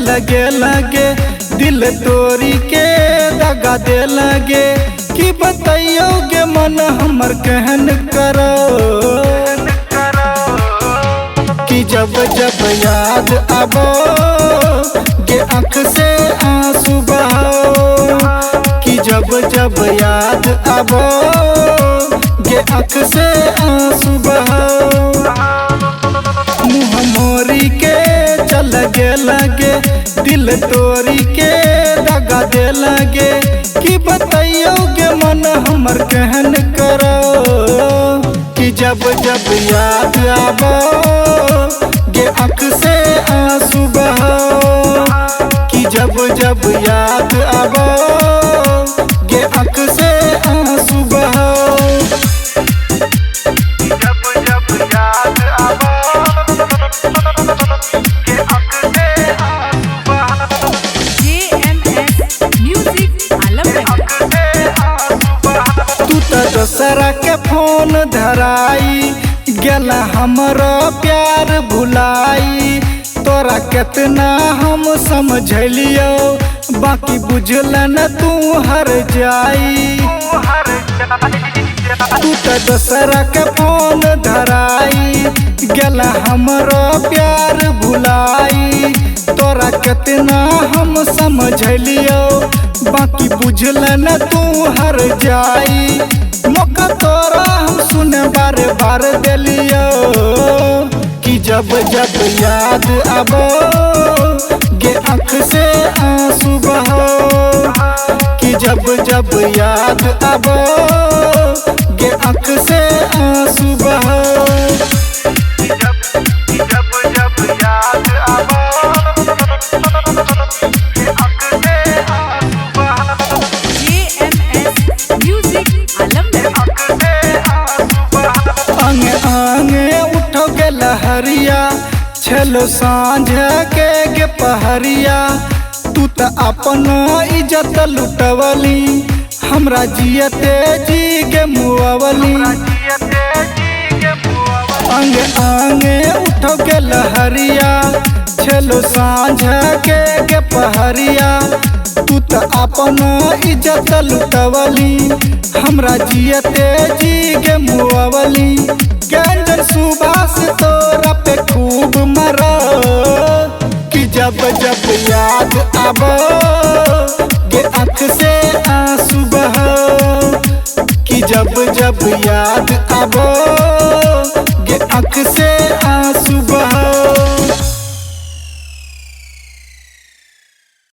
लगे लगे दिल तोरी के दगा दे लगे कि बताइयोगे मन हमर कहन करो कि जब जब याद आबो गे आँख से आंसू बहाओ कि जब जब याद आबो गे आँख से आंसू बहाओ मुँह मोरी के चल लगे लगे दिल तोरी के दगा दे लगे कि बताइयोगे मन हमर कहन करो कि जब जब याद आबो गे आँख से आंसू बहाओ कि जब जब याद आबो गे आँख से आंसू बहाओ जब जब याद आबो गे आँख से आंसू बहाओ JMS म्यूजिक आलम तू तो दोसरा के फोन धराई गेला हमरो प्यार भुलाई तोरा कितना हम समझलियो बाकी बुझल न तू हर जाई तू तो दोसरा के फोन धराई गेला हमरो प्यार भुलाई तोरा कितना हम समझलियो बाकी बुझल न तू हर जाई मौका तोरा हम सुने बार बार दिलियो कि जब जब याद आबो गे आँख से आंसू बहाओ कि जब जब याद आबो गे आँख से आंसू बहाओ जब जब याद आबो गे आँख से आंसू बहाओ JMS म्यूजिक आलम आंगे आंगे उठो गे लहरिया छलो सांझ के गे पहरिया तू त अपन इज्जत लुटवली हमरा जियते जी गे मुआवली आंगे आंगे उठो गे लहरिया छलो सांझ के गे पहरिया तू त अपन इज्जत लुटवली हमरा जियते जी गे मुआवली गंजन सुबास तोरा पे खूब मरो कि जब जब याद आबो गे आँख से आंसू बहाओ कि जब जब याद आबो गे आँख से आंसू बहाओ।